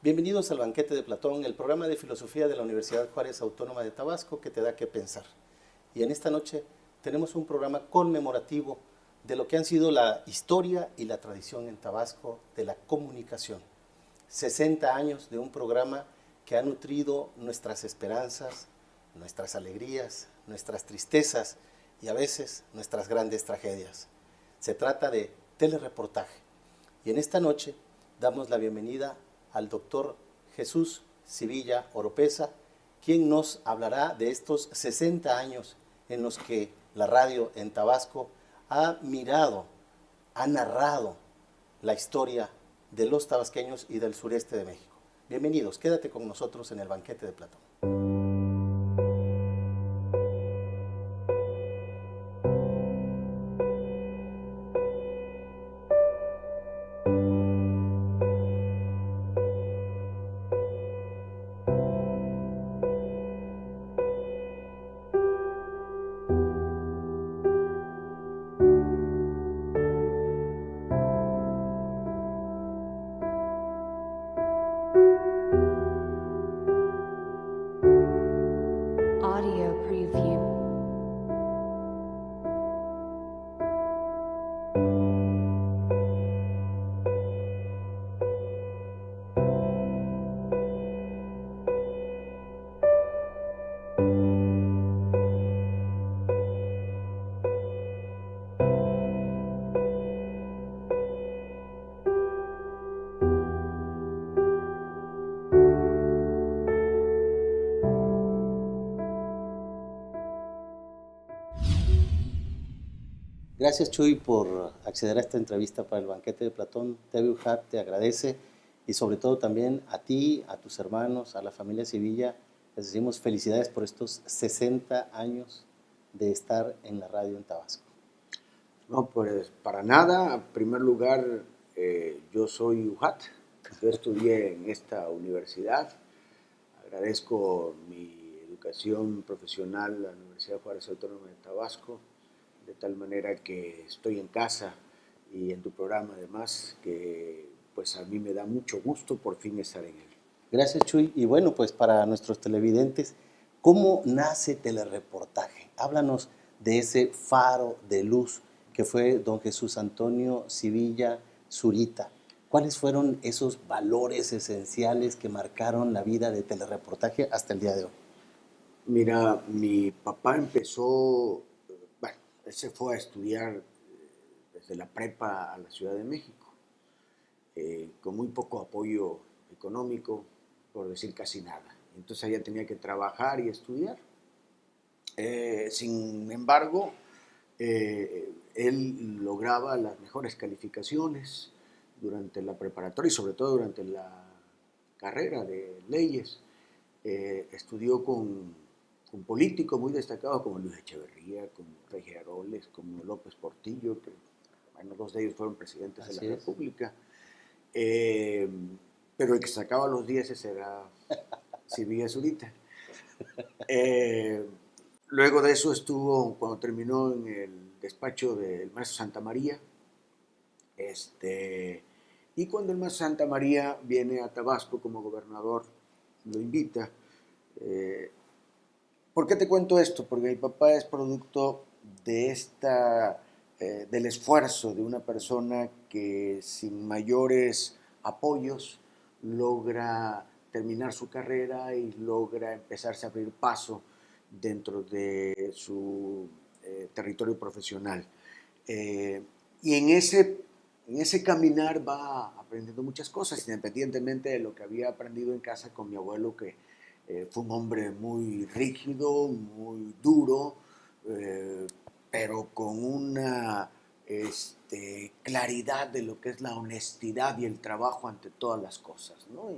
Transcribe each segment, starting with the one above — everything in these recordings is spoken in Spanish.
Bienvenidos al Banquete de Platón, el programa de filosofía de la Universidad Juárez Autónoma de Tabasco que te da que pensar. Y en esta noche tenemos un programa conmemorativo de lo que han sido la historia y la tradición en Tabasco de la comunicación. 60 años de un programa que ha nutrido nuestras esperanzas, nuestras alegrías, nuestras tristezas y a veces nuestras grandes tragedias. Se trata de telereportaje. Y en esta noche damos la bienvenida al doctor Jesús Sivilla Oropeza, quien nos hablará de estos 60 años en los que la radio en Tabasco ha mirado, ha narrado la historia de los tabasqueños y del sureste de México. Bienvenidos, quédate con nosotros en el Banquete de Platón. Audio preview. Gracias, Chuy, por acceder a esta entrevista para el Banquete de Platón. TV UJAT te agradece y sobre todo también a ti, a tus hermanos, a la familia Sivilla, les decimos felicidades por estos 60 años de estar en la radio en Tabasco. No, pues para nada. En primer lugar, yo soy UJAT. Yo estudié en esta universidad. Agradezco mi educación profesional a la Universidad Juárez Autónoma de Tabasco, de tal manera que estoy en casa y en tu programa además, que pues a mí me da mucho gusto por fin estar en él. Gracias, Chuy. Y bueno, pues para nuestros televidentes, ¿cómo nace Telereportaje? Háblanos de ese faro de luz que fue don Jesús Antonio Sivilla Zurita. ¿Cuáles fueron esos valores esenciales que marcaron la vida de Telereportaje hasta el día de hoy? Mira, mi papá empezó, bueno, él se fue a estudiar desde la prepa a la Ciudad de México, con muy poco apoyo económico, por decir casi nada. Entonces ella tenía que trabajar y estudiar. Sin embargo, él lograba las mejores calificaciones durante la preparatoria y sobre todo durante la carrera de leyes. Estudió con políticos muy destacados como Luis Echeverría, como Rey Geroles, como López Portillo, que bueno, dos de ellos fueron presidentes de la República. Pero el que sacaba los 10 era Sivilla Zurita. Luego de eso estuvo, cuando terminó en el despacho del maestro Santamaría, y cuando el maestro Santamaría viene a Tabasco como gobernador, lo invita. ¿Por qué te cuento esto? Porque mi papá es producto de del esfuerzo de una persona que sin mayores apoyos logra terminar su carrera y logra empezarse a abrir paso dentro de su territorio profesional. Y en ese caminar va aprendiendo muchas cosas, independientemente de lo que había aprendido en casa con mi abuelo, que fue un hombre muy rígido, muy duro, pero con una claridad de lo que es la honestidad y el trabajo ante todas las cosas, ¿no?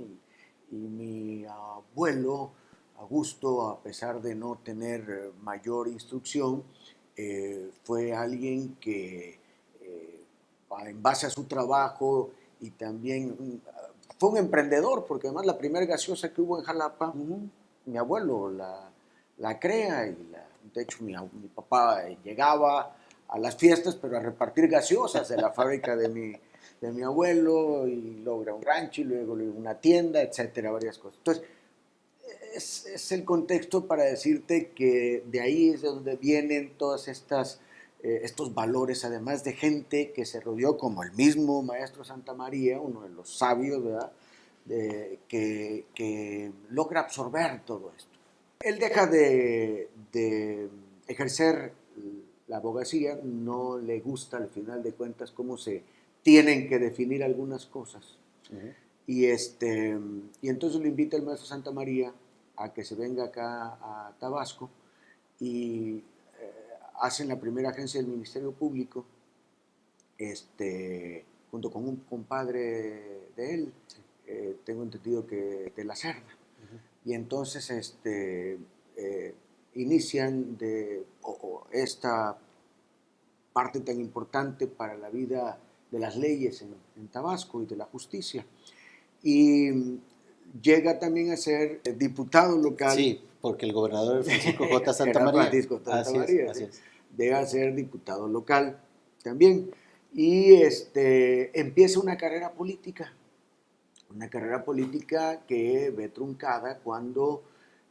Y mi abuelo, Augusto, a pesar de no tener mayor instrucción, fue alguien que en base a su trabajo y también fue un emprendedor, porque además la primera gaseosa que hubo en Jalapa, mi abuelo la crea y de hecho mi papá llegaba a las fiestas, pero a repartir gaseosas de la fábrica de mi abuelo, y logra un rancho y luego una tienda, etcétera, varias cosas. Entonces, es el contexto para decirte que de ahí es de donde vienen todas estos valores, además de gente que se rodeó, como el mismo maestro Santamaría, uno de los sabios, ¿verdad? Que logra absorber todo esto. Él deja de ejercer la abogacía, no le gusta al final de cuentas cómo se tienen que definir algunas cosas. Uh-huh. Y entonces lo invita el maestro Santamaría a que se venga acá a Tabasco y hacen la primera agencia del Ministerio Público, junto con un compadre de él, tengo entendido que de la Cerda. Uh-huh. Y entonces inician esta parte tan importante para la vida de las leyes en Tabasco y de la justicia. Y llega también a ser diputado local. Sí, porque el gobernador Francisco J. Santamaría. Francisco Santamaría, así es. Llega a ser diputado local también. Y empieza una carrera política que ve truncada cuando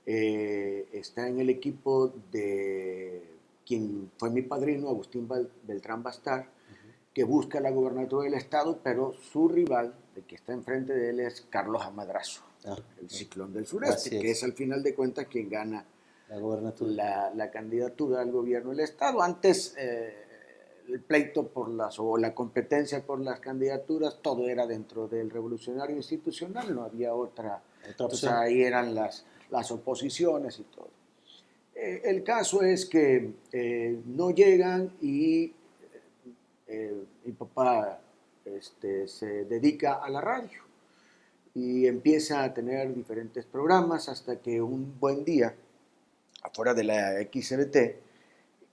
está en el equipo de quien fue mi padrino, Agustín Beltrán Bastar, que busca la gobernatura del estado, pero su rival, el que está enfrente de él, es Carlos Amadrazo, el Ciclón del Sureste, que es al final de cuentas quien gana la candidatura al gobierno del estado. Antes el pleito o la competencia por las candidaturas, todo era dentro del revolucionario institucional, no había otra entonces ahí eran las oposiciones y todo. El caso es que no llegan y mi papá se dedica a la radio y empieza a tener diferentes programas hasta que un buen día, afuera de la XBT,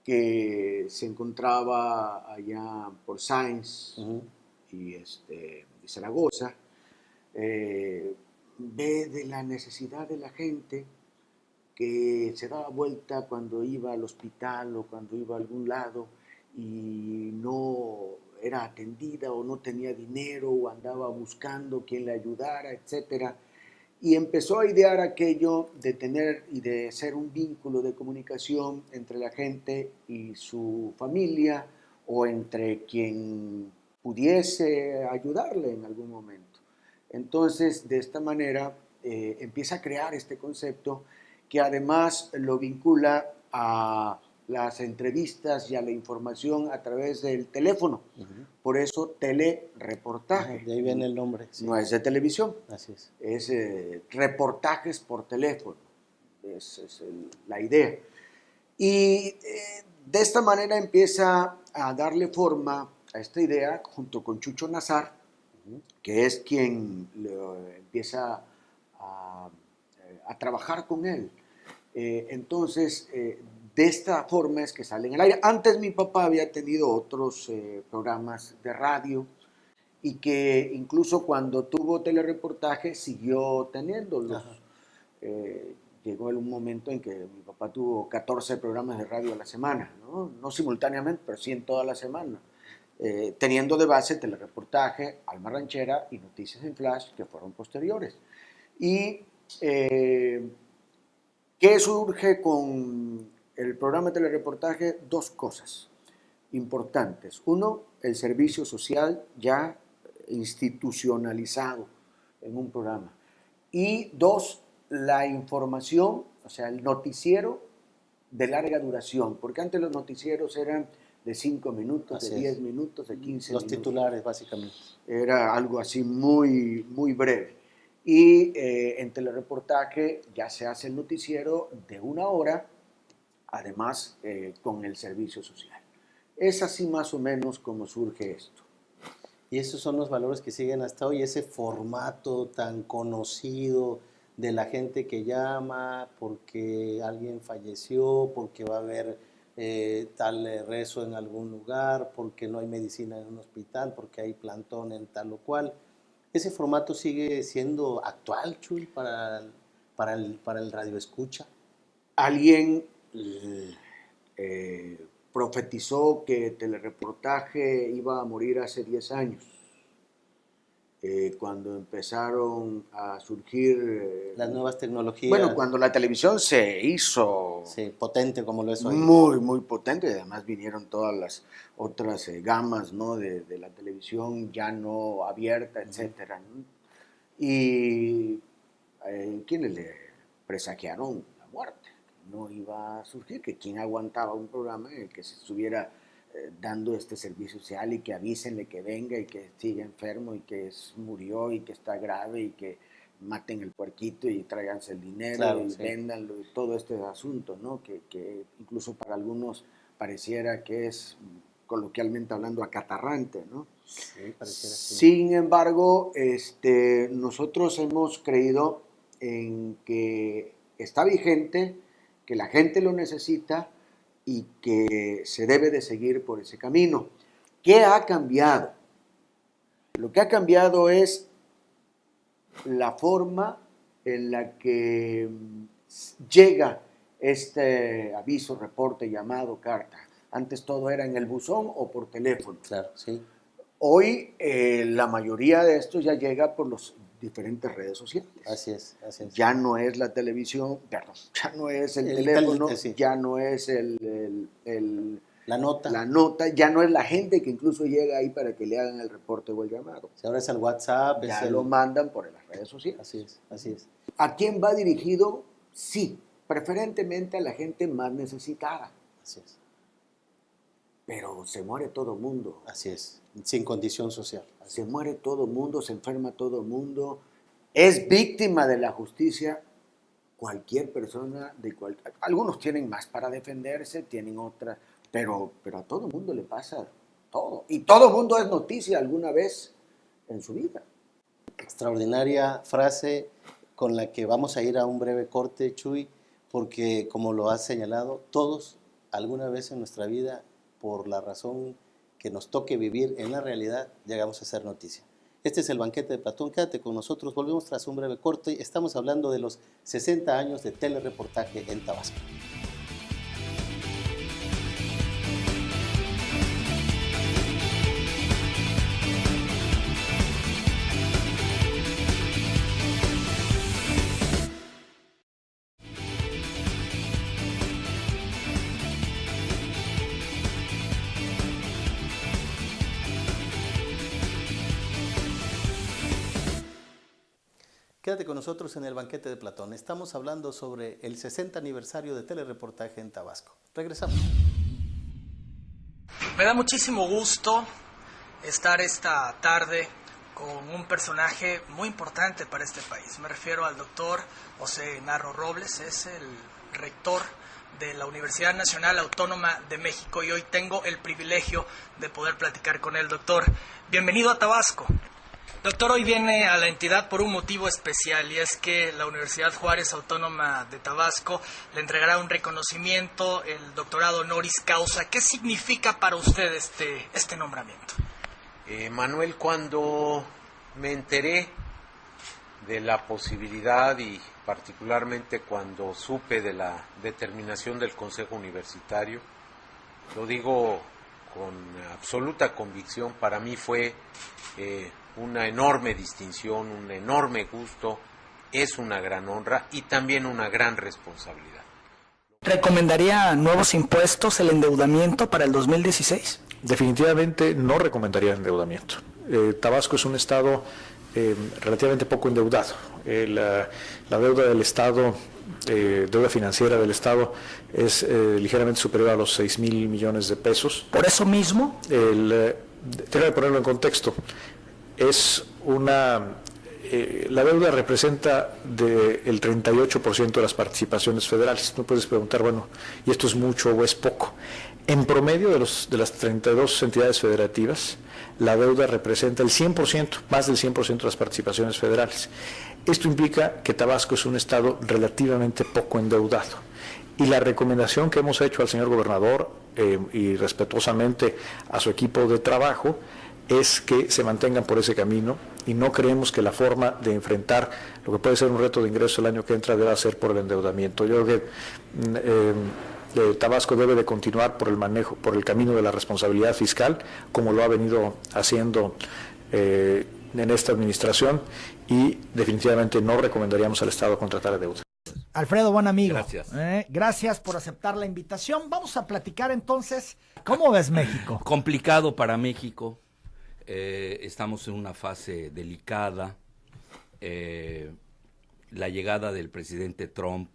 que se encontraba allá por Sáenz uh-huh. y Zaragoza, ve de la necesidad de la gente que se daba vuelta cuando iba al hospital o cuando iba a algún lado y no era atendida o no tenía dinero o andaba buscando quien le ayudara, etc. Y empezó a idear aquello de tener y de ser un vínculo de comunicación entre la gente y su familia o entre quien pudiese ayudarle en algún momento. Entonces, de esta manera, empieza a crear este concepto que además lo vincula a las entrevistas y a la información a través del teléfono. Uh-huh. Por eso, telereportaje. De ahí viene el nombre. Sí. No es de televisión. Así es. Es reportajes por teléfono. Es la idea. Y de esta manera empieza a darle forma a esta idea junto con Chucho Nazar, uh-huh. que es quien empieza a trabajar con él. Entonces, de esta forma es que sale en el aire. Antes mi papá había tenido otros programas de radio y que incluso cuando tuvo telereportaje siguió teniéndolos. Llegó un momento en que mi papá tuvo 14 programas de radio a la semana, no simultáneamente, pero sí en toda la semana, teniendo de base telereportaje, Alma Ranchera y Noticias en Flash, que fueron posteriores. Y ¿qué surge con el programa de telereportaje? Dos cosas importantes. Uno, el servicio social ya institucionalizado en un programa. Y dos, la información, o sea, el noticiero de larga duración, porque antes los noticieros eran de 5 minutos, de 10 minutos, de 15 los minutos. Los titulares, básicamente. Era algo así muy, muy breve. Y en telereportaje ya se hace el noticiero de 1 hora, además con el servicio social. Es así más o menos como surge esto. Y esos son los valores que siguen hasta hoy, ese formato tan conocido de la gente que llama porque alguien falleció, porque va a haber tal rezo en algún lugar, porque no hay medicina en un hospital, porque hay plantón en tal o cual. ¿Ese formato sigue siendo actual, Chuy, para el radio escucha? Alguien profetizó que telereportaje iba a morir hace 10 años. Cuando empezaron a surgir las nuevas tecnologías. Bueno, cuando la televisión se hizo sí, potente como lo es hoy. Muy, muy potente, y además vinieron todas las otras gamas, ¿no? de la televisión ya no abierta, etcétera, ¿no? Y quienes le presagiaron la muerte, no iba a surgir, que quien aguantaba un programa en el que se estuviera dando este servicio social y que avísenle que venga y que sigue enfermo y que murió y que está grave y que maten el puerquito y tráiganse el dinero, claro, y sí, véndanlo y todo este asunto, ¿no? Que incluso para algunos pareciera que es, coloquialmente hablando, acatarrante, ¿no? Sí, pareciera así. Sin embargo, nosotros hemos creído en que está vigente, que la gente lo necesita y que se debe de seguir por ese camino. ¿Qué ha cambiado? Lo que ha cambiado es la forma en la que llega este aviso, reporte, llamado, carta. Antes todo era en el buzón o por teléfono. Claro, sí. Hoy la mayoría de esto ya llega por las diferentes redes sociales. Así es, así es. Ya no es la televisión, perdón, ya no es el teléfono, sí, ya no es la nota, ya no es la gente que incluso llega ahí para que le hagan el reporte o el llamado. Si ahora es el WhatsApp. Ya lo mandan por las redes sociales. Así es, así es. ¿A quién va dirigido? Sí, preferentemente a la gente más necesitada. Así es. Pero se muere todo el mundo. Así es, sin condición social. Se muere todo el mundo, se enferma todo el mundo. Es víctima de la justicia cualquier persona. Algunos tienen más para defenderse, tienen otras, pero a todo el mundo le pasa todo. Y todo el mundo es noticia alguna vez en su vida. Extraordinaria frase con la que vamos a ir a un breve corte, Chuy, porque como lo has señalado, todos alguna vez en nuestra vida, por la razón que nos toque vivir en la realidad, llegamos a ser noticia. Este es el Banquete de Platón, quédate con nosotros, volvemos tras un breve corte. Estamos hablando de los 60 años de telereportaje en Tabasco. Quédate con nosotros en el Banquete de Platón. Estamos hablando sobre el 60 aniversario de telereportaje en Tabasco. Regresamos. Me da muchísimo gusto estar esta tarde con un personaje muy importante para este país. Me refiero al doctor José Narro Robles, es el rector de la Universidad Nacional Autónoma de México y hoy tengo el privilegio de poder platicar con él. Doctor, bienvenido a Tabasco. Doctor, hoy viene a la entidad por un motivo especial y es que la Universidad Juárez Autónoma de Tabasco le entregará un reconocimiento, el doctorado honoris causa. ¿Qué significa para usted este nombramiento? Manuel, cuando me enteré de la posibilidad y particularmente cuando supe de la determinación del Consejo Universitario, lo digo con absoluta convicción, para mí fue una enorme distinción, un enorme gusto, es una gran honra y también una gran responsabilidad. ¿Recomendaría nuevos impuestos, el endeudamiento para el 2016? Definitivamente no recomendaría endeudamiento. Tabasco es un estado relativamente poco endeudado. La deuda del estado, deuda financiera del estado, es ligeramente superior a los 6,000 millones de pesos. ¿Por eso mismo? Tengo que ponerlo en contexto. La deuda representa el 38% de las participaciones federales. No puedes preguntar, bueno, ¿y esto es mucho o es poco? En promedio de las 32 entidades federativas, la deuda representa el 100%, más del 100% de las participaciones federales. Esto implica que Tabasco es un estado relativamente poco endeudado. Y la recomendación que hemos hecho al señor gobernador y respetuosamente a su equipo de trabajo es que se mantengan por ese camino, y no creemos que la forma de enfrentar lo que puede ser un reto de ingresos el año que entra deba ser por el endeudamiento. Yo creo que Tabasco debe de continuar por el camino de la responsabilidad fiscal, como lo ha venido haciendo en esta administración, y definitivamente no recomendaríamos al Estado contratar deuda. Alfredo, buen amigo. Gracias. Gracias por aceptar la invitación. Vamos a platicar entonces, ¿cómo ves México? Complicado para México. Estamos en una fase delicada. La llegada del presidente Trump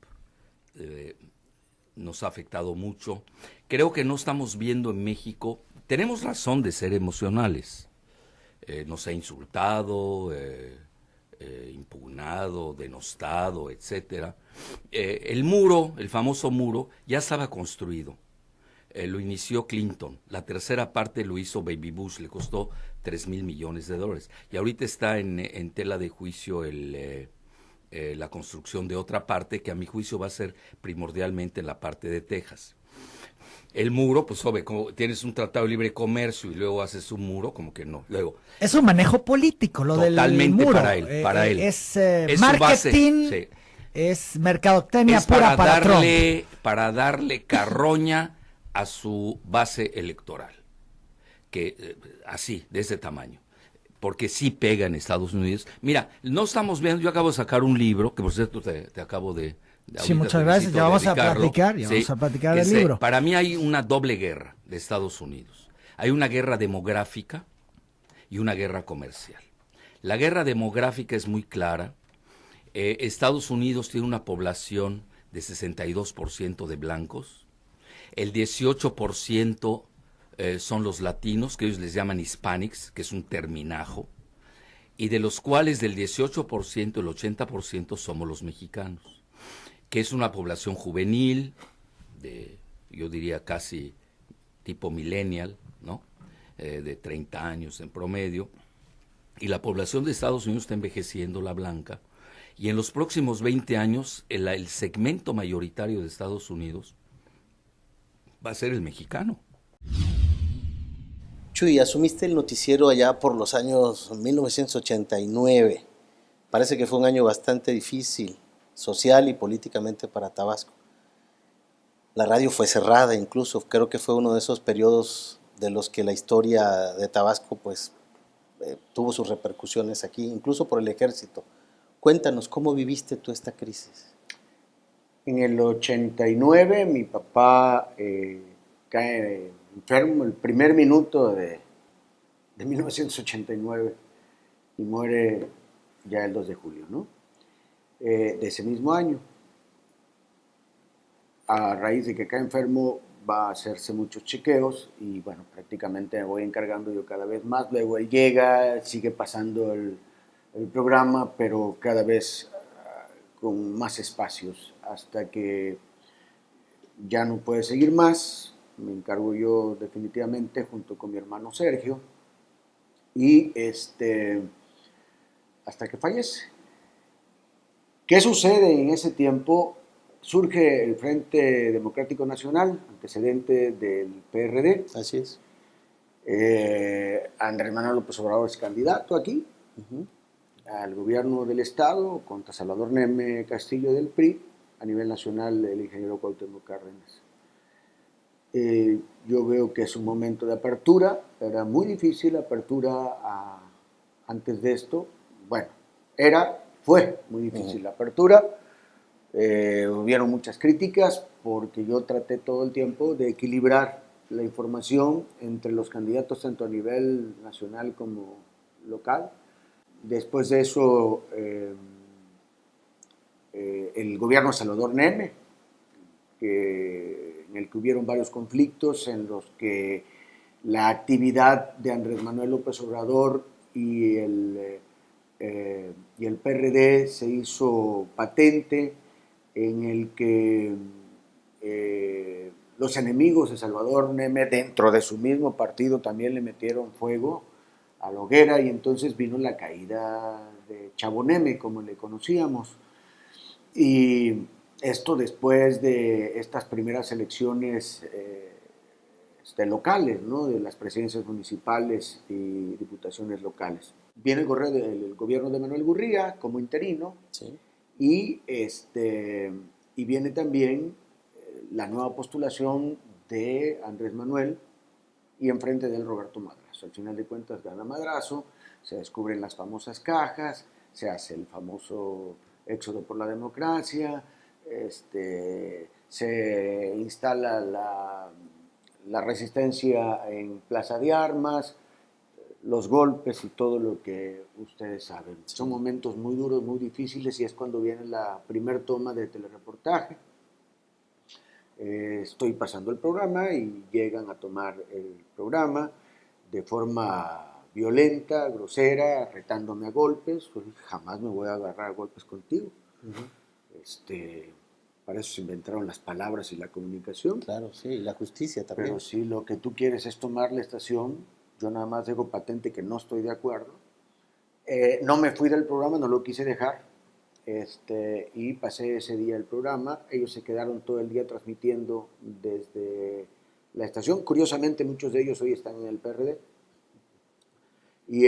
nos ha afectado mucho. Creo que no estamos viendo en México, tenemos razón de ser emocionales. Nos ha insultado, impugnado, denostado, etcétera. El muro, el famoso muro, ya estaba construido. Lo inició Clinton. La tercera parte lo hizo Baby Bush, le costó $3,000 millones. Y ahorita está en tela de juicio la construcción de otra parte, que a mi juicio va a ser primordialmente en la parte de Texas. El muro, pues obvio, como tienes un tratado de libre comercio y luego haces un muro, como que no. Luego, Es un manejo político, lo totalmente del muro. para él. Es Es su marketing, base, sí. es mercadotecnia Es pura para Trump. para darle carroña a su base electoral, que así, de ese tamaño, porque sí pega en Estados Unidos. Mira, no estamos viendo, yo acabo de sacar un libro, que por cierto te acabo de Sí, muchas gracias, ya vamos a platicar, del libro. Para mí hay una doble guerra de Estados Unidos. Hay una guerra demográfica y una guerra comercial. La guerra demográfica es muy clara. Estados Unidos tiene una población de 62% de blancos. El 18% son los latinos, que ellos les llaman hispanics, que es un terminajo. Y de los cuales del 18%, el 80% somos los mexicanos, que es una población juvenil, yo diría casi tipo millennial, ¿no? De 30 años en promedio. Y la población de Estados Unidos está envejeciendo, la blanca. Y en los próximos 20 años, el segmento mayoritario de Estados Unidos va a ser el mexicano. Chuy, asumiste el noticiero allá por los años 1989. Parece que fue un año bastante difícil, social y políticamente para Tabasco. La radio fue cerrada incluso, creo que fue uno de esos periodos de los que la historia de Tabasco pues tuvo sus repercusiones aquí, incluso por el ejército. Cuéntanos, ¿cómo viviste tú esta crisis? En el 89 mi papá cae enfermo el primer minuto de 1989 y muere ya el 2 de julio, ¿no? De ese mismo año. A raíz de que cae enfermo va a hacerse muchos chequeos y bueno, prácticamente me voy encargando yo cada vez más. Luego él llega, sigue pasando el programa, pero cada vez con más espacios, hasta que ya no puede seguir más. Me encargo yo definitivamente junto con mi hermano Sergio y hasta que fallece. ¿Qué sucede en ese tiempo? Surge el Frente Democrático Nacional, antecedente del PRD. Así es. Andrés Manuel López Obrador es candidato aquí al gobierno del estado contra Salvador Neme Castillo del PRI, a nivel nacional el ingeniero Cuauhtémoc Cárdenas. Yo veo que es un momento de apertura, era muy difícil la apertura antes de esto. Bueno, fue muy difícil la apertura. Hubieron muchas críticas porque yo traté todo el tiempo de equilibrar la información entre los candidatos tanto a nivel nacional como local. Después de eso, el gobierno de Salvador Neme, en el que hubieron varios conflictos, en los que la actividad de Andrés Manuel López Obrador y el PRD se hizo patente, en el que los enemigos de Salvador Neme dentro de su mismo partido también le metieron fuego a la hoguera, y entonces vino la caída de Chaboneme, como le conocíamos. Y esto después de estas primeras elecciones locales, ¿no? De las presidencias municipales y diputaciones locales. Viene el gobierno de Manuel Gurría como interino, Sí. y viene también la nueva postulación de Andrés Manuel, y enfrente de él Roberto Madrazo. Al final de cuentas gana Madrazo, se descubren las famosas cajas, se hace el famoso éxodo por la democracia, se instala la resistencia en Plaza de Armas, los golpes y todo lo que ustedes saben. Son momentos muy duros, muy difíciles, y es cuando viene la primer toma de telereportaje. Estoy pasando el programa y llegan a tomar el programa de forma violenta, grosera, retándome a golpes. Pues, jamás me voy a agarrar a golpes contigo. Para eso se inventaron las palabras y la comunicación. Claro, sí, y la justicia también. Pero si lo que tú quieres es tomar la estación, yo nada más dejo patente que no estoy de acuerdo. No me fui del programa, no lo quise dejar. Y pasé ese día el programa. Ellos se quedaron todo el día transmitiendo desde la estación. Curiosamente, muchos de ellos hoy están en el PRD. Y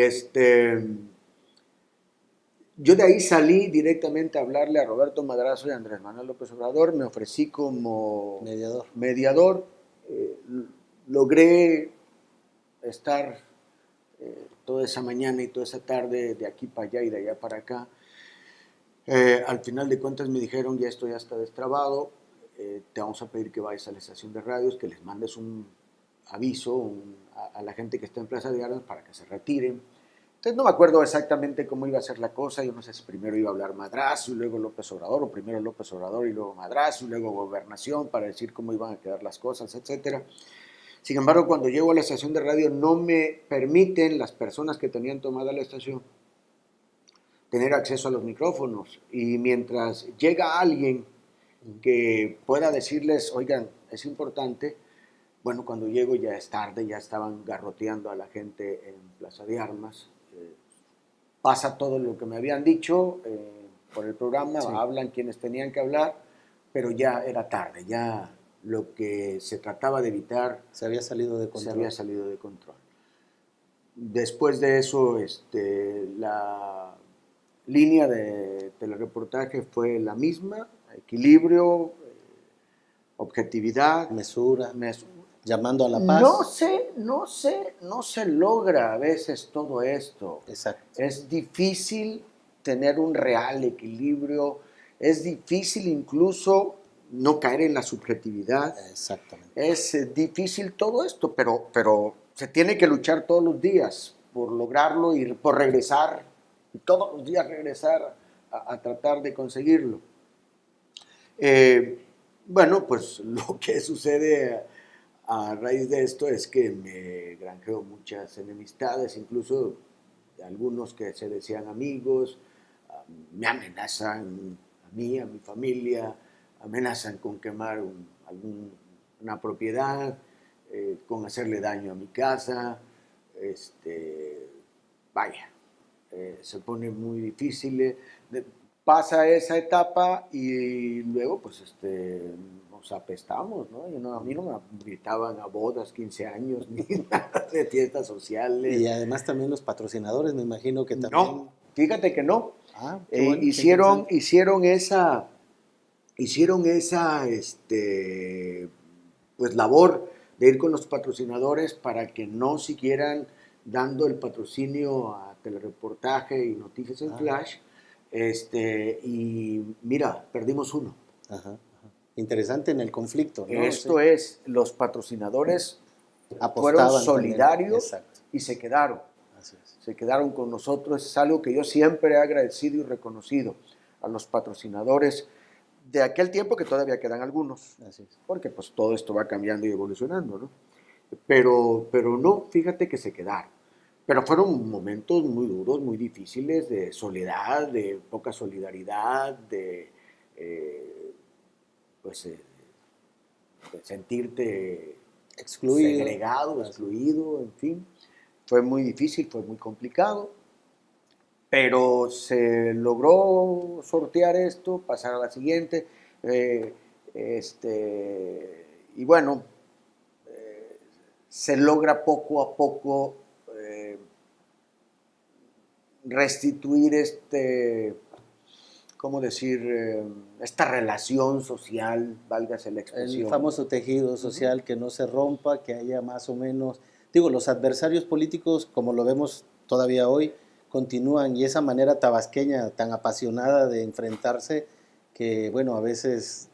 yo de ahí salí directamente a hablarle a Roberto Madrazo y a Andrés Manuel López Obrador. Me ofrecí como mediador. Logré estar toda esa mañana y toda esa tarde, de aquí para allá y de allá para acá. Al final de cuentas me dijeron: ya esto ya está destrabado, te vamos a pedir que vayas a la estación de radios, que les mandes un aviso a la gente que está en Plaza de Armas para que se retiren. Entonces no me acuerdo exactamente cómo iba a ser la cosa. Yo no sé si primero iba a hablar Madrazo y luego López Obrador, o primero López Obrador y luego Madrazo y luego Gobernación, para decir cómo iban a quedar las cosas, etc. Sin embargo, cuando llego a la estación de radio, no me permiten las personas que tenían tomada la estación tener acceso a los micrófonos, y mientras llega alguien que pueda decirles: oigan, es importante, bueno, cuando llego ya es tarde, ya estaban garroteando a la gente en Plaza de Armas. Pasa todo lo que me habían dicho por el programa, sí. Hablan quienes tenían que hablar, pero ya era tarde, ya lo que se trataba de evitar se había salido de control. Después de eso, la línea de telereportaje fue la misma: equilibrio, objetividad, mesura, llamando a la paz. No se logra a veces todo esto. Exacto. Es difícil tener un real equilibrio, es difícil incluso no caer en la subjetividad. Exactamente. Es difícil todo esto, pero se tiene que luchar todos los días por lograrlo y por regresar, todos los días regresar a tratar de conseguirlo. Bueno, pues lo que sucede a raíz de esto es que me granjeo muchas enemistades, incluso algunos que se decían amigos, me amenazan a mí, a mi familia, amenazan con quemar una propiedad, con hacerle daño a mi casa. Se pone muy difícil. Pasa esa etapa y luego pues nos apestamos, ¿no? A mí no me invitaban a bodas, 15 años, ni nada de fiestas sociales. Y además también los patrocinadores, me imagino que también... No, fíjate que no. Bueno, hicieron esa pues labor de ir con los patrocinadores para que no siguieran dando el patrocinio a telereportaje y noticias en flash. Y mira, perdimos uno. Ajá. Interesante en el conflicto, ¿no? Esto es, los patrocinadores apostaban, fueron solidarios y se quedaron. Así es. Se quedaron con nosotros. Es algo que yo siempre he agradecido y reconocido a los patrocinadores de aquel tiempo, que todavía quedan algunos. Así es. Porque pues todo esto va cambiando y evolucionando, ¿no? Pero no, fíjate que se quedaron. Pero fueron momentos muy duros, muy difíciles, de soledad, de poca solidaridad, de sentirte excluido, segregado, excluido, en fin. Fue muy difícil, fue muy complicado, pero se logró sortear esto, pasar a la siguiente, y bueno, se logra poco a poco restituir ¿cómo decir? Esta relación social, válgase la expresión. El famoso tejido social, que no se rompa, que haya más o menos... Digo, los adversarios políticos, como lo vemos todavía hoy, continúan, y esa manera tabasqueña tan apasionada de enfrentarse, que bueno, a veces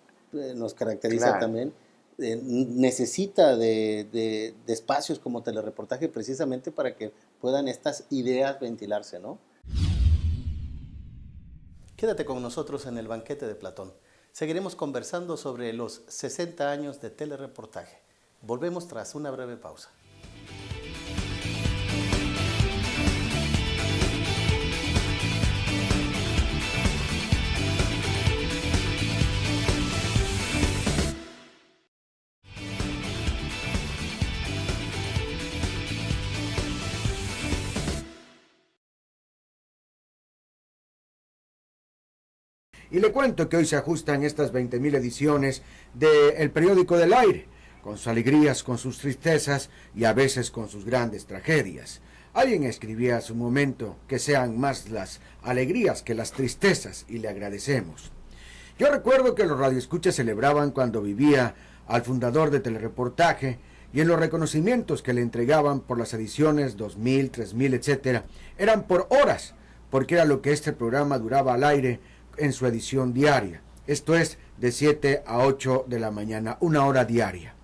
nos caracteriza Claro. también, necesita de espacios como telereportaje precisamente para que puedan estas ideas ventilarse, ¿no? Quédate con nosotros en el banquete de Platón. Seguiremos conversando sobre los 60 años de telereportaje. Volvemos tras una breve pausa. Y le cuento que hoy se ajustan estas 20.000 ediciones del periódico del Aire, con sus alegrías, con sus tristezas y a veces con sus grandes tragedias. Alguien escribía a su momento que sean más las alegrías que las tristezas, y le agradecemos. Yo recuerdo que los radioescuchas celebraban cuando vivía al fundador de telereportaje, y en los reconocimientos que le entregaban por las ediciones 2000, 3000, etc., eran por horas, porque era lo que este programa duraba al aire en su edición diaria, esto es de 7 a 8 de la mañana, 1 hora diaria.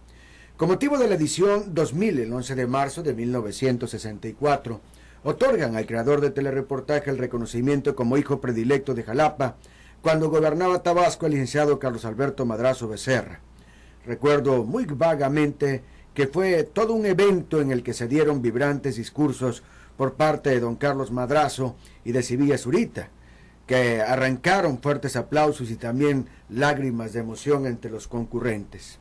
Con motivo de la edición 2000, el 11 de marzo de 1964, otorgan al creador de telereportaje el reconocimiento como hijo predilecto de Jalapa, cuando gobernaba Tabasco el licenciado Carlos Alberto Madrazo Becerra. Recuerdo muy vagamente que fue todo un evento en el que se dieron vibrantes discursos por parte de don Carlos Madrazo y de Sevilla Zurita, que arrancaron fuertes aplausos y también lágrimas de emoción entre los concurrentes.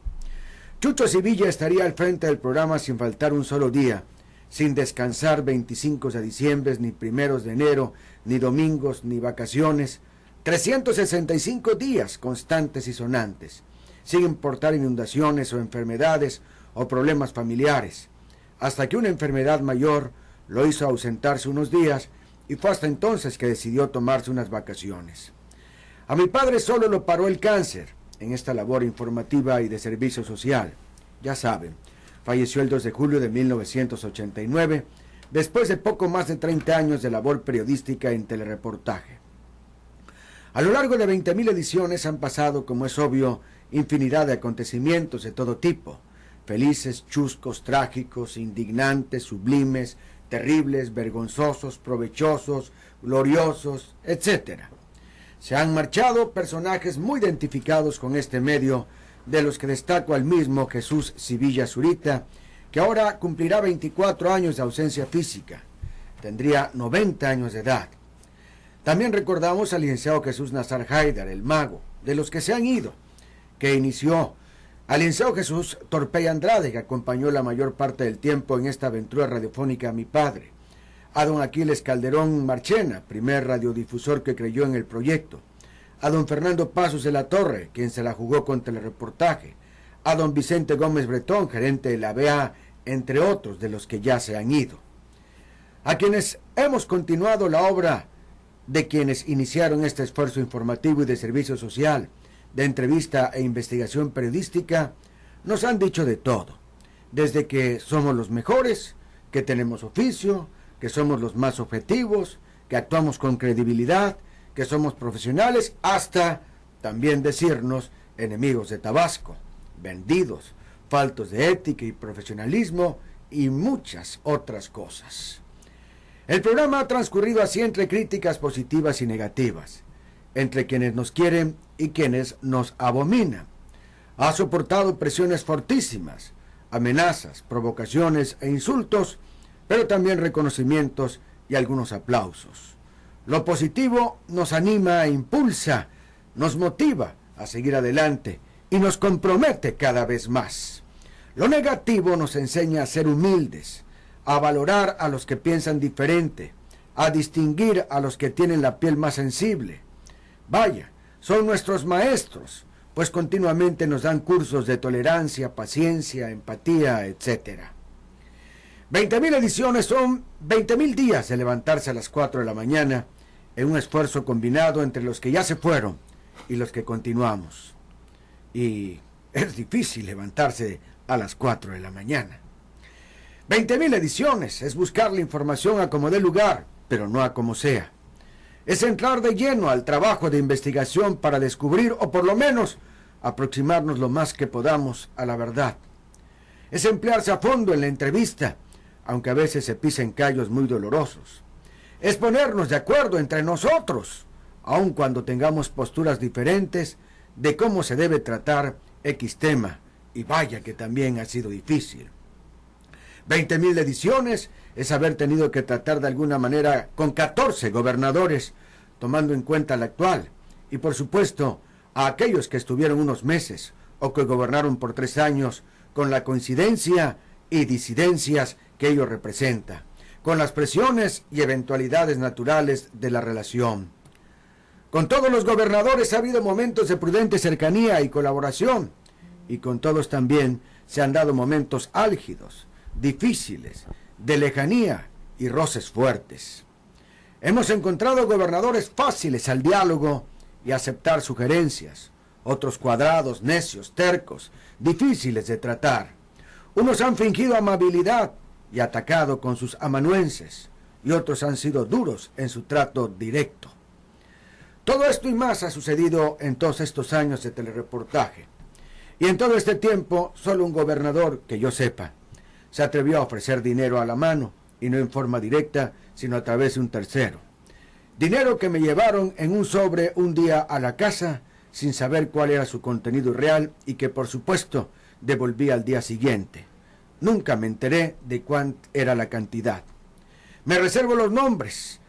Chucho Sevilla estaría al frente del programa sin faltar un solo día, sin descansar 25 de diciembre, ni 1 de enero, ni domingos, ni vacaciones, 365 días constantes y sonantes, sin importar inundaciones o enfermedades o problemas familiares, hasta que una enfermedad mayor lo hizo ausentarse unos días, y fue hasta entonces que decidió tomarse unas vacaciones. A mi padre solo lo paró el cáncer en esta labor informativa y de servicio social. Ya saben, falleció el 2 de julio de 1989, después de poco más de 30 años de labor periodística en telereportaje. A lo largo de 20.000 ediciones han pasado, como es obvio, infinidad de acontecimientos de todo tipo, felices, chuscos, trágicos, indignantes, sublimes, terribles, vergonzosos, provechosos, gloriosos, etc. Se han marchado personajes muy identificados con este medio, de los que destaco al mismo Jesús Sevilla Zurita, que ahora cumplirá 24 años de ausencia física. Tendría 90 años de edad. También recordamos al licenciado Jesús Nazar Haidar, el mago, de los que se han ido, que inició, al licenciado Jesús Torpey Andrade, que acompañó la mayor parte del tiempo en esta aventura radiofónica a mi padre, a don Aquiles Calderón Marchena, primer radiodifusor que creyó en el proyecto, a don Fernando Pasos de la Torre, quien se la jugó con telereportaje, a don Vicente Gómez Bretón, gerente de la BA, entre otros de los que ya se han ido. A quienes hemos continuado la obra de quienes iniciaron este esfuerzo informativo y de servicio social, de entrevista e investigación periodística, nos han dicho de todo, desde que somos los mejores, que tenemos oficio, que somos los más objetivos, que actuamos con credibilidad, que somos profesionales, hasta también decirnos enemigos de Tabasco, vendidos, faltos de ética y profesionalismo y muchas otras cosas. El programa ha transcurrido así entre críticas positivas y negativas, entre quienes nos quieren y quienes nos abominan. Ha soportado presiones fortísimas, amenazas, provocaciones e insultos, pero también reconocimientos y algunos aplausos. Lo positivo nos anima e impulsa, nos motiva a seguir adelante y nos compromete cada vez más. Lo negativo nos enseña a ser humildes, a valorar a los que piensan diferente, a distinguir a los que tienen la piel más sensible. Vaya, son nuestros maestros, pues continuamente nos dan cursos de tolerancia, paciencia, empatía, etc. 20.000 ediciones son 20.000 días de levantarse a las 4 de la mañana en un esfuerzo combinado entre los que ya se fueron y los que continuamos. Y es difícil levantarse a las 4 de la mañana. 20.000 ediciones es buscar la información a como dé lugar, pero no a como sea. Es entrar de lleno al trabajo de investigación para descubrir, o por lo menos aproximarnos lo más que podamos a la verdad. Es emplearse a fondo en la entrevista, aunque a veces se pisen callos muy dolorosos. Es ponernos de acuerdo entre nosotros, aun cuando tengamos posturas diferentes de cómo se debe tratar X tema, y vaya que también ha sido difícil. 20.000 ediciones es haber tenido que tratar de alguna manera con 14 gobernadores, tomando en cuenta el actual, y por supuesto a aquellos que estuvieron unos meses o que gobernaron por 3 años, con la coincidencia y disidencias que ello representa, con las presiones y eventualidades naturales de la relación. Con todos los gobernadores ha habido momentos de prudente cercanía y colaboración, y con todos también se han dado momentos álgidos, difíciles, de lejanía y roces fuertes. Hemos encontrado gobernadores fáciles al diálogo y aceptar sugerencias, otros cuadrados, necios, tercos, difíciles de tratar. Unos han fingido amabilidad y atacado con sus amanuenses, y otros han sido duros en su trato directo. Todo esto y más ha sucedido en todos estos años de telereportaje. Y en todo este tiempo, solo un gobernador, que yo sepa, se atrevió a ofrecer dinero a la mano, y no en forma directa, sino a través de un tercero. Dinero que me llevaron en un sobre un día a la casa, sin saber cuál era su contenido real, y que por supuesto devolví al día siguiente. Nunca me enteré de cuánta era la cantidad. Me reservo los nombres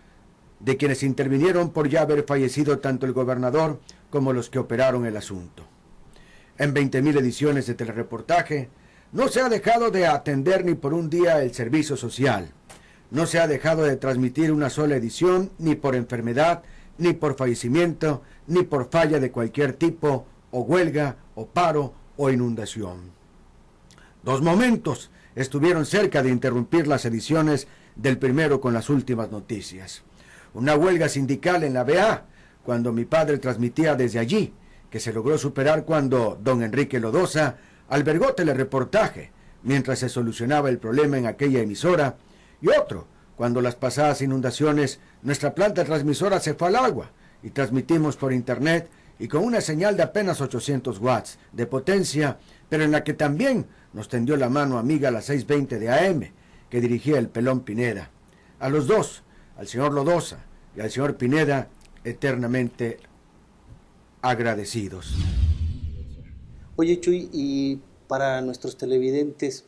de quienes intervinieron por ya haber fallecido tanto el gobernador como los que operaron el asunto. En 20.000 ediciones de telereportaje, no se ha dejado de atender ni por un día el servicio social. No se ha dejado de transmitir una sola edición, ni por enfermedad, ni por fallecimiento, ni por falla de cualquier tipo, o huelga, o paro, o inundación. 2 momentos estuvieron cerca de interrumpir las ediciones del primero con las últimas noticias. Una huelga sindical en la BA, cuando mi padre transmitía desde allí, que se logró superar cuando don Enrique Lodosa albergó telereportaje, mientras se solucionaba el problema en aquella emisora, y otro, cuando las pasadas inundaciones, nuestra planta transmisora se fue al agua, y transmitimos por internet, y con una señal de apenas 800 watts de potencia, pero en la que también nos tendió la mano amiga a las 6:20 de AM, que dirigía el Pelón Pineda. A los dos, al señor Lodosa y al señor Pineda, eternamente agradecidos. Oye, Chuy, y para nuestros televidentes,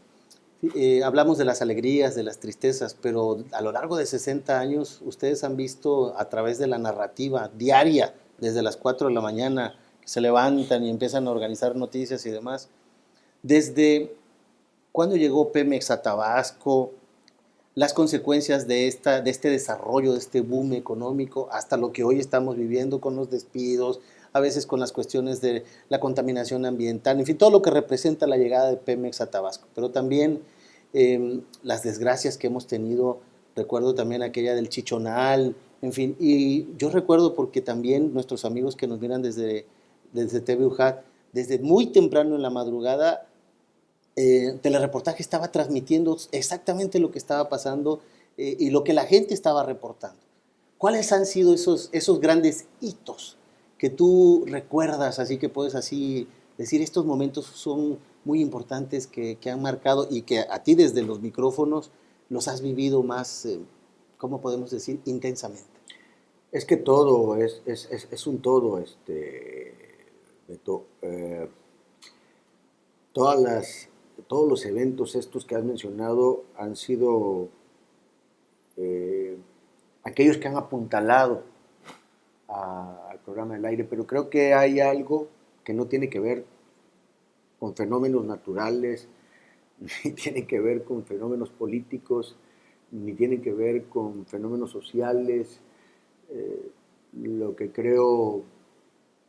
hablamos de las alegrías, de las tristezas, pero a lo largo de 60 años, ustedes han visto a través de la narrativa diaria, desde las 4 de la mañana, que se levantan y empiezan a organizar noticias y demás, desde cuando llegó Pemex a Tabasco, las consecuencias de este desarrollo, de este boom económico, hasta lo que hoy estamos viviendo con los despidos, a veces con las cuestiones de la contaminación ambiental, en fin, todo lo que representa la llegada de Pemex a Tabasco, pero también las desgracias que hemos tenido, recuerdo también aquella del Chichonal, en fin, y yo recuerdo porque también nuestros amigos que nos miran desde TV UJAT, desde muy temprano en la madrugada, telereportaje estaba transmitiendo exactamente lo que estaba pasando y lo que la gente estaba reportando. ¿Cuáles han sido esos grandes hitos que tú recuerdas, así que puedes así decir, estos momentos son muy importantes que han marcado y que a ti desde los micrófonos los has vivido más, ¿cómo podemos decir? Intensamente. Es que todo es un todo, Beto. Todos los eventos estos que has mencionado han sido aquellos que han apuntalado al programa del aire, pero creo que hay algo que no tiene que ver con fenómenos naturales ni tienen que ver con fenómenos políticos, ni tienen que ver con fenómenos sociales. Lo que creo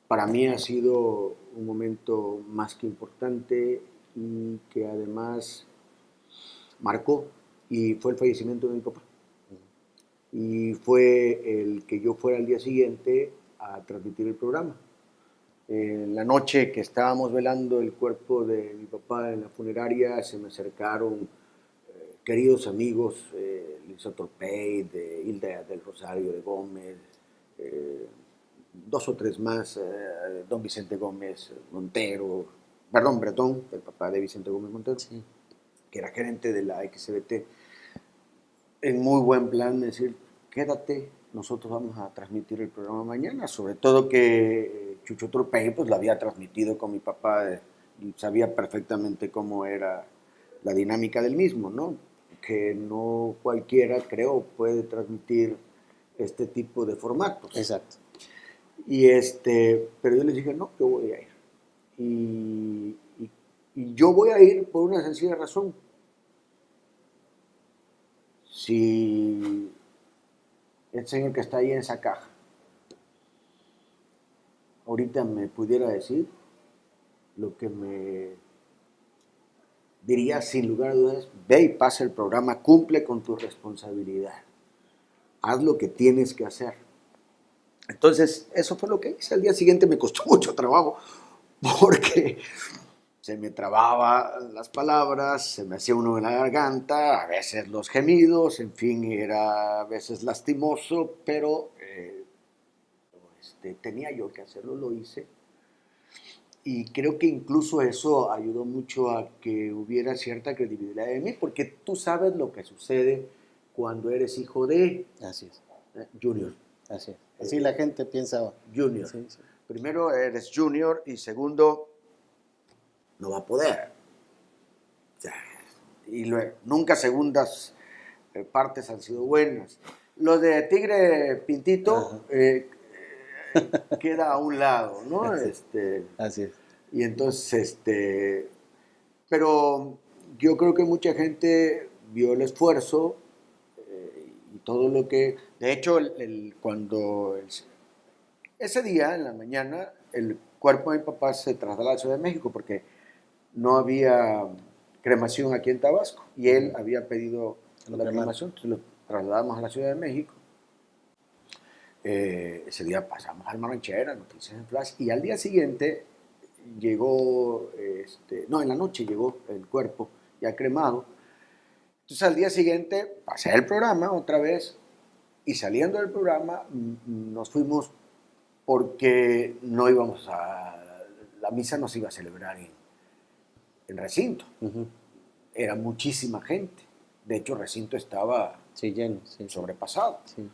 para mí ha sido un momento más que importante y que además marcó, y fue el fallecimiento de mi papá. Y fue el que yo fuera al día siguiente a transmitir el programa. En la noche que estábamos velando el cuerpo de mi papá en la funeraria, se me acercaron queridos amigos, Lisa Torpey, de Hilda del Rosario de Gómez, 2 o 3 más, don Vicente Gómez Montero, perdón, Bretón, el papá de Vicente Gómez Montero, sí, que era gerente de la XBT, en muy buen plan, decir, quédate, nosotros vamos a transmitir el programa mañana, sobre todo que Chucho Torpey pues lo había transmitido con mi papá y sabía perfectamente cómo era la dinámica del mismo, ¿no? Que no cualquiera, creo, puede transmitir este tipo de formatos. Exacto. Y pero yo les dije, no, yo voy a ir. Y yo voy a ir por una sencilla razón. Si el señor que está ahí en esa caja ahorita me pudiera decir, lo que me diría sin lugar a dudas, ve y pasa el programa, cumple con tu responsabilidad, haz lo que tienes que hacer. Entonces, eso fue lo que hice. Al día siguiente me costó mucho trabajo porque se me trababan las palabras, se me hacía uno en la garganta, a veces los gemidos, en fin, era a veces lastimoso, pero tenía yo que hacerlo, lo hice. Y creo que incluso eso ayudó mucho a que hubiera cierta credibilidad de mí, porque tú sabes lo que sucede cuando eres hijo de... Así es. Junior. Así es. Así la gente piensa. Junior. Sí, sí. Primero eres junior y segundo, no va a poder. Y luego, nunca segundas partes han sido buenas. Lo de Tigre Pintito queda a un lado, ¿no? Así es. Y entonces, pero yo creo que mucha gente vio el esfuerzo y todo lo que... De hecho, ese día, en la mañana, el cuerpo de mi papá se trasladó a la Ciudad de México porque no había cremación aquí en Tabasco y él había pedido la cremación, entonces lo trasladamos a la Ciudad de México. Ese día pasamos al Ranchera, noticias en flash, y al día siguiente llegó, en la noche llegó el cuerpo ya cremado. Entonces al día siguiente pasé el programa otra vez y saliendo del programa nos fuimos porque no íbamos la misa no se iba a celebrar en recinto. Uh-huh. Era muchísima gente. De hecho, el recinto estaba lleno, sobrepasado. Sí.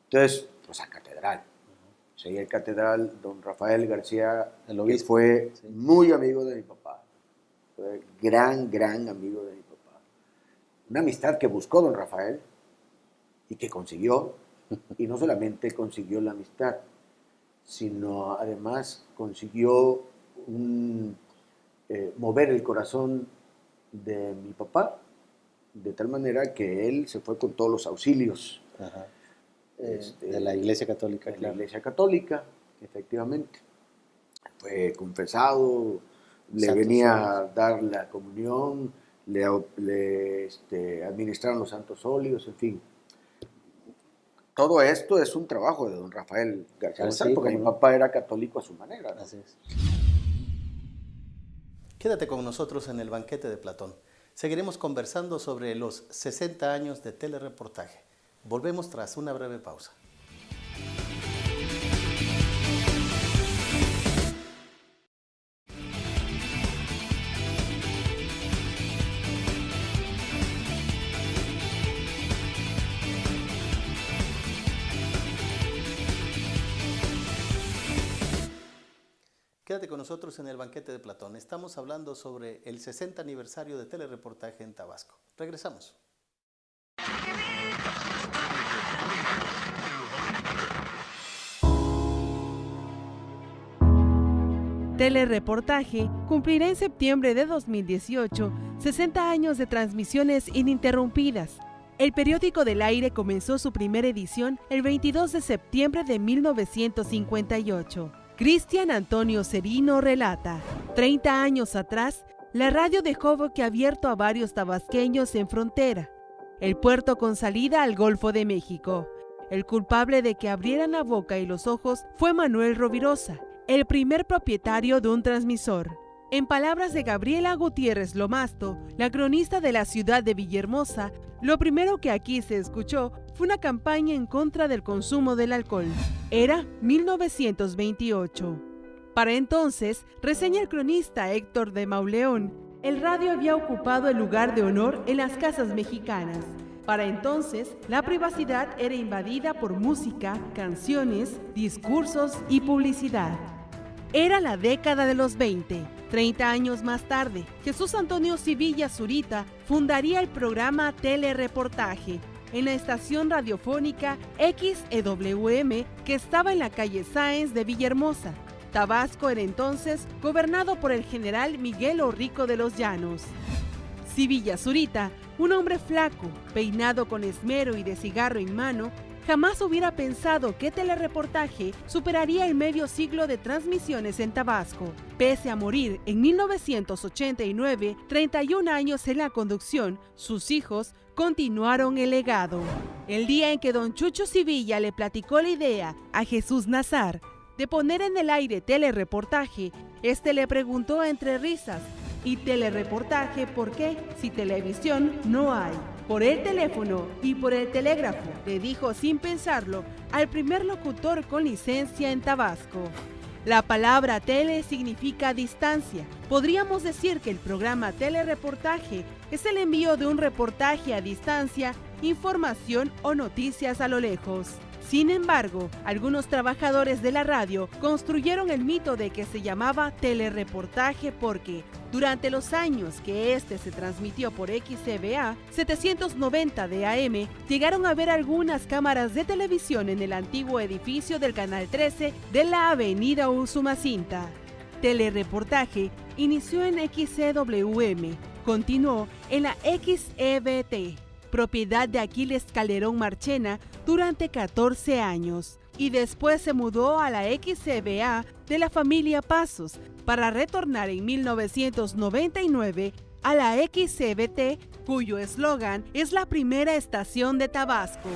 Entonces, pues a catedral. Uh-huh. Seguía el catedral, don Rafael García, que fue muy amigo de mi papá. Fue gran amigo de mi papá. Una amistad que buscó don Rafael y que consiguió. Y no solamente consiguió la amistad, sino además consiguió mover el corazón de mi papá, de tal manera que él se fue con todos los auxilios. Ajá. De la Iglesia Católica. De la Iglesia Católica, efectivamente. Fue confesado, le venía a dar la comunión, le administraron los santos óleos, en fin. Todo esto es un trabajo de don Rafael García González, porque mi papá era católico a su manera, ¿no? Así es. Quédate con nosotros en el banquete de Platón. Seguiremos conversando sobre los 60 años de telereportaje. Volvemos tras una breve pausa. Quédate con nosotros en el banquete de Platón. Estamos hablando sobre el 60 aniversario de telereportaje en Tabasco. Regresamos. Telereportaje cumplirá en septiembre de 2018 60 años de transmisiones ininterrumpidas. El periódico del aire comenzó su primera edición el 22 de septiembre de 1958. Cristian Antonio Cerino relata: 30 años atrás, la radio dejó boquiabierto a varios tabasqueños en frontera, el puerto con salida al Golfo de México. El culpable de que abrieran la boca y los ojos fue Manuel Rovirosa, el primer propietario de un transmisor. En palabras de Gabriela Gutiérrez Lomasto, la cronista de la ciudad de Villahermosa, lo primero que aquí se escuchó fue una campaña en contra del consumo del alcohol. Era 1928. Para entonces, reseña el cronista Héctor de Mauleón, el radio había ocupado el lugar de honor en las casas mexicanas. Para entonces, la privacidad era invadida por música, canciones, discursos y publicidad. Era la década de los 20. 30 años más tarde, Jesús Antonio Civilla Zurita fundaría el programa Telereportaje en la estación radiofónica XEWM que estaba en la calle Sáenz de Villahermosa. Tabasco era entonces gobernado por el general Miguel Orrico de los Llanos. Civilla Zurita, un hombre flaco, peinado con esmero y de cigarro en mano, jamás hubiera pensado que Telereportaje superaría el medio siglo de transmisiones en Tabasco. Pese a morir en 1989, 31 años en la conducción, sus hijos continuaron el legado. El día en que don Chucho Civilla le platicó la idea a Jesús Nazar de poner en el aire Telereportaje, este le preguntó entre risas: ¿y telereportaje por qué? Si televisión no hay. Por el teléfono y por el telégrafo, le dijo sin pensarlo al primer locutor con licencia en Tabasco. La palabra tele significa distancia. Podríamos decir que el programa Telereportaje es el envío de un reportaje a distancia, información o noticias a lo lejos. Sin embargo, algunos trabajadores de la radio construyeron el mito de que se llamaba telereportaje porque, durante los años que este se transmitió por XCBA 790 de AM, llegaron a ver algunas cámaras de televisión en el antiguo edificio del Canal 13 de la avenida Usumacinta. Telereportaje inició en XCWM, continuó en la XEBT, propiedad de Aquiles Calderón Marchena, durante 14 años, y después se mudó a la XCBA de la familia Pasos para retornar en 1999 a la XCBT, cuyo eslogan es la primera estación de Tabasco.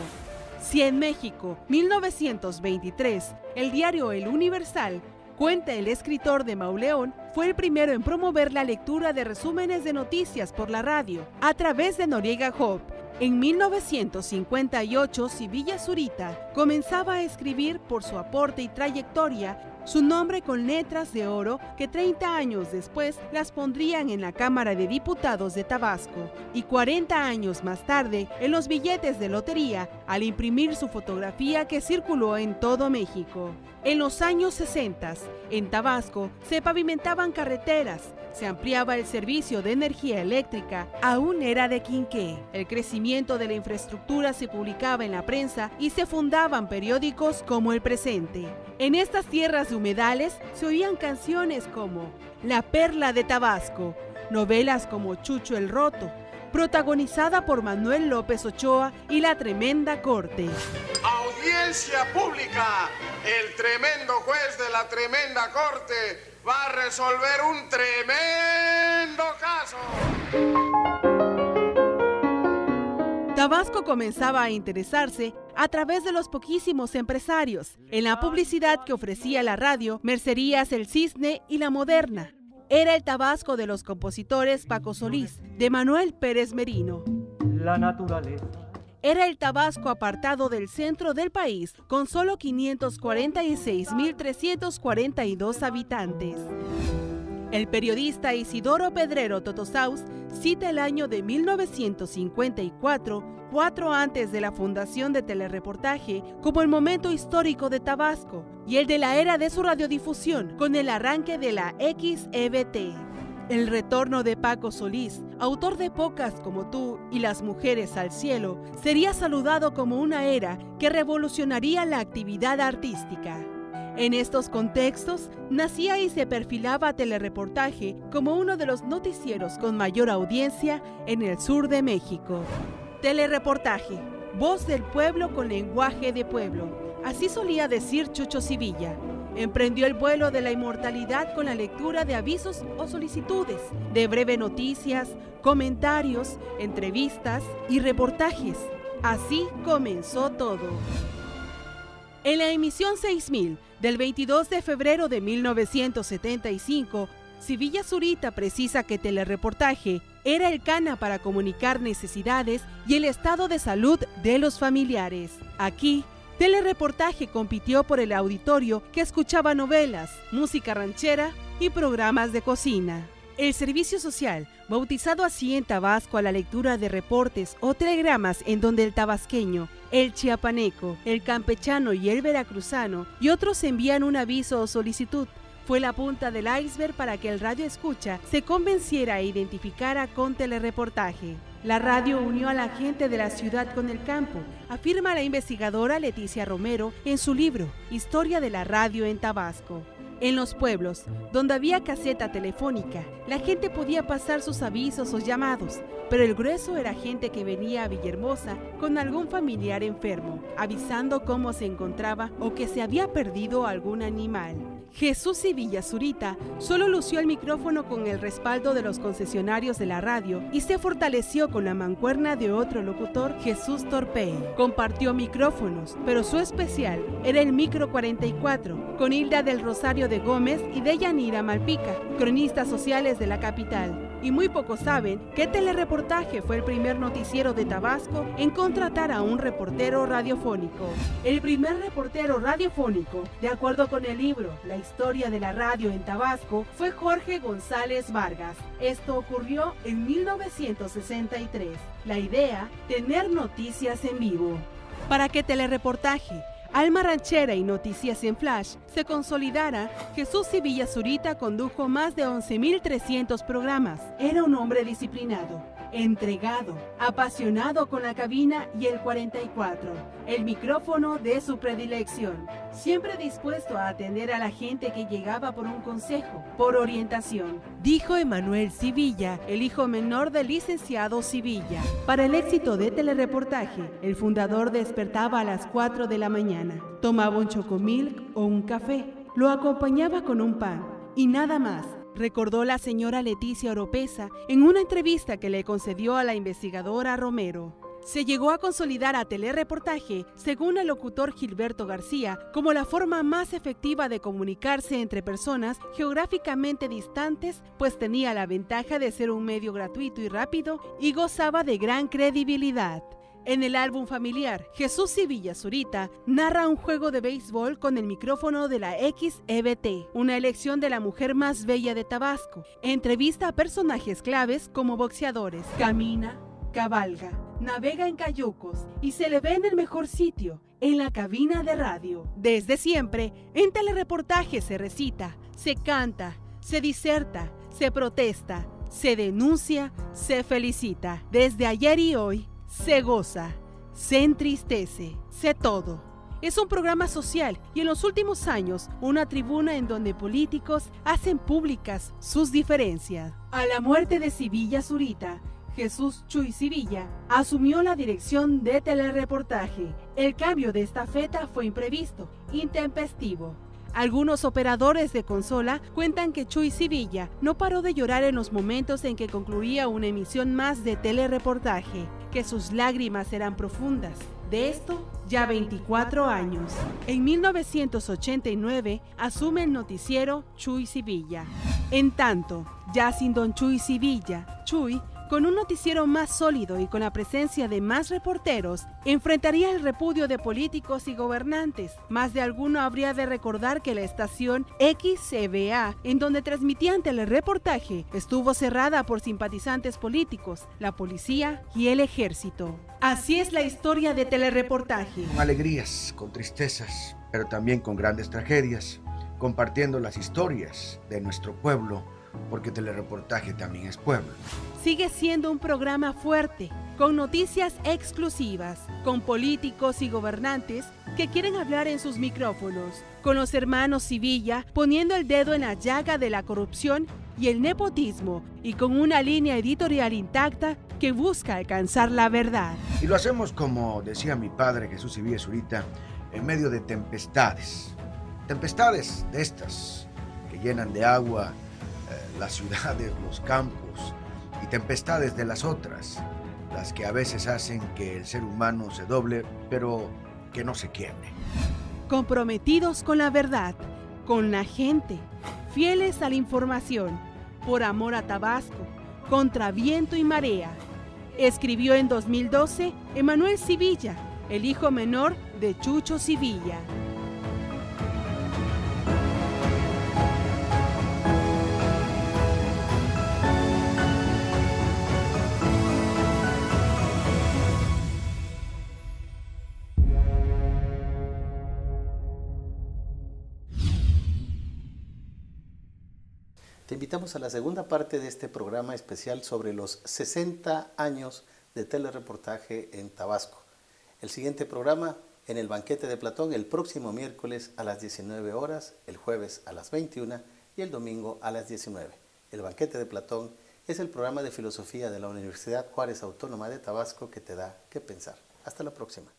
Si en México, 1923, el diario El Universal, cuenta el escritor de Mauleón, fue el primero en promover la lectura de resúmenes de noticias por la radio a través de Noriega Job. En 1958, Civilla Zurita comenzaba a escribir por su aporte y trayectoria su nombre con letras de oro que 30 años después las pondrían en la Cámara de Diputados de Tabasco y 40 años más tarde en los billetes de lotería al imprimir su fotografía que circuló en todo México. En los años 60, en Tabasco se pavimentaban carreteras, se ampliaba el servicio de energía eléctrica, aún era de quinqué. El crecimiento de la infraestructura se publicaba en la prensa y se fundaban periódicos como El Presente. En estas tierras de humedales se oían canciones como La Perla de Tabasco, novelas como Chucho el Roto, protagonizada por Manuel López Ochoa y La Tremenda Corte. Audiencia pública, el tremendo juez de la Tremenda Corte va a resolver un tremendo caso. Tabasco comenzaba a interesarse a través de los poquísimos empresarios en la publicidad que ofrecía la radio, Mercerías El Cisne y La Moderna. Era el Tabasco de los compositores Paco Solís, de Manuel Pérez Merino. La naturaleza. Era el Tabasco apartado del centro del país, con solo 546.342 habitantes. El periodista Isidoro Pedrero Totosaus cita el año de 1954, 4 antes de la fundación de Telereportaje, como el momento histórico de Tabasco y el de la era de su radiodifusión, con el arranque de la XEBT. El retorno de Paco Solís, autor de Pocas como tú y Las mujeres al cielo, sería saludado como una era que revolucionaría la actividad artística. En estos contextos, nacía y se perfilaba Telereportaje como uno de los noticieros con mayor audiencia en el sur de México. Telereportaje, voz del pueblo con lenguaje de pueblo. Así solía decir Chucho Sevilla. Emprendió el vuelo de la inmortalidad con la lectura de avisos o solicitudes, de breve noticias, comentarios, entrevistas y reportajes. Así comenzó todo. En la emisión 6000 del 22 de febrero de 1975, Sevilla Zurita precisa que Telereportaje era el cana para comunicar necesidades y el estado de salud de los familiares. Aquí, Telereportaje compitió por el auditorio que escuchaba novelas, música ranchera y programas de cocina. El servicio social, bautizado así en Tabasco a la lectura de reportes o telegramas en donde el tabasqueño, el chiapaneco, el campechano y el veracruzano y otros envían un aviso o solicitud, fue la punta del iceberg para que el radio escucha se convenciera e identificara con Telereportaje. La radio unió a la gente de la ciudad con el campo, afirma la investigadora Leticia Romero en su libro Historia de la radio en Tabasco. En los pueblos, donde había caseta telefónica, la gente podía pasar sus avisos o llamados, pero el grueso era gente que venía a Villahermosa con algún familiar enfermo, avisando cómo se encontraba o que se había perdido algún animal. Jesús Sevilla Zurita solo lució el micrófono con el respaldo de los concesionarios de la radio y se fortaleció con la mancuerna de otro locutor, Jesús Torpey. Compartió micrófonos, pero su especial era el Micro 44, con Hilda del Rosario de Gómez y Deyanira Malpica, cronistas sociales de la capital. Y muy pocos saben que Telereportaje fue el primer noticiero de Tabasco en contratar a un reportero radiofónico. El primer reportero radiofónico, de acuerdo con el libro La historia de la radio en Tabasco, fue Jorge González Vargas. Esto ocurrió en 1963. La idea, tener noticias en vivo. Para que Telereportaje, Alma Ranchera y Noticias en Flash se consolidara, Jesús Sevilla Zurita condujo más de 11.300 programas. Era un hombre disciplinado, entregado, apasionado con la cabina y el 44, el micrófono de su predilección, siempre dispuesto a atender a la gente que llegaba por un consejo, por orientación, dijo Emanuel Sevilla, el hijo menor del licenciado Sevilla. Para el éxito de Telereportaje, el fundador despertaba a las 4 de la mañana, tomaba un chocomilk o un café, lo acompañaba con un pan y nada más. Recordó la señora Leticia Oropesa en una entrevista que le concedió a la investigadora Romero. Se llegó a consolidar a Telereportaje, según el locutor Gilberto García, como la forma más efectiva de comunicarse entre personas geográficamente distantes, pues tenía la ventaja de ser un medio gratuito y rápido y gozaba de gran credibilidad. En el álbum familiar, Jesús Sevilla Zurita narra un juego de béisbol con el micrófono de la XEBT, una elección de la mujer más bella de Tabasco. Entrevista a personajes claves como boxeadores. Camina, cabalga, navega en cayucos y se le ve en el mejor sitio, en la cabina de radio. Desde siempre, en Telereportaje se recita, se canta, se diserta, se protesta, se denuncia, se felicita. Desde ayer y hoy, se goza, se entristece, se todo. Es un programa social y en los últimos años una tribuna en donde políticos hacen públicas sus diferencias. A la muerte de Sevilla Zurita, Jesús Chuy Sevilla asumió la dirección de Telereportaje. El cambio de estafeta fue imprevisto, intempestivo. Algunos operadores de consola cuentan que Chuy Sevilla no paró de llorar en los momentos en que concluía una emisión más de Telereportaje, que sus lágrimas eran profundas. De esto, ya 24 años. En 1989 asume el noticiero Chuy Sevilla. En tanto, ya sin don Chuy Sevilla, Chuy, con un noticiero más sólido y con la presencia de más reporteros, enfrentaría el repudio de políticos y gobernantes. Más de alguno habría de recordar que la estación XCBA, en donde transmitían Telereportaje, estuvo cerrada por simpatizantes políticos, la policía y el ejército. Así es la historia de Telereportaje. Con alegrías, con tristezas, pero también con grandes tragedias, compartiendo las historias de nuestro pueblo porque Telereportaje también es pueblo. Sigue siendo un programa fuerte, con noticias exclusivas, con políticos y gobernantes que quieren hablar en sus micrófonos, con los hermanos Civilla poniendo el dedo en la llaga de la corrupción y el nepotismo, y con una línea editorial intacta que busca alcanzar la verdad. Y lo hacemos, como decía mi padre Jesús Civilla Zurita, en medio de tempestades. Tempestades de estas que llenan de agua las ciudades, los campos, y tempestades de las otras, las que a veces hacen que el ser humano se doble, pero que no se quiebre. Comprometidos con la verdad, con la gente, fieles a la información, por amor a Tabasco, contra viento y marea. Escribió en 2012 Emanuel Civilla, el hijo menor de Chucho Civilla. Te invitamos a la segunda parte de este programa especial sobre los 60 años de Telereportaje en Tabasco. El siguiente programa en el Banquete de Platón el próximo miércoles a las 19 horas, el jueves a las 21 y el domingo a las 19. El Banquete de Platón es el programa de filosofía de la Universidad Juárez Autónoma de Tabasco que te da que pensar. Hasta la próxima.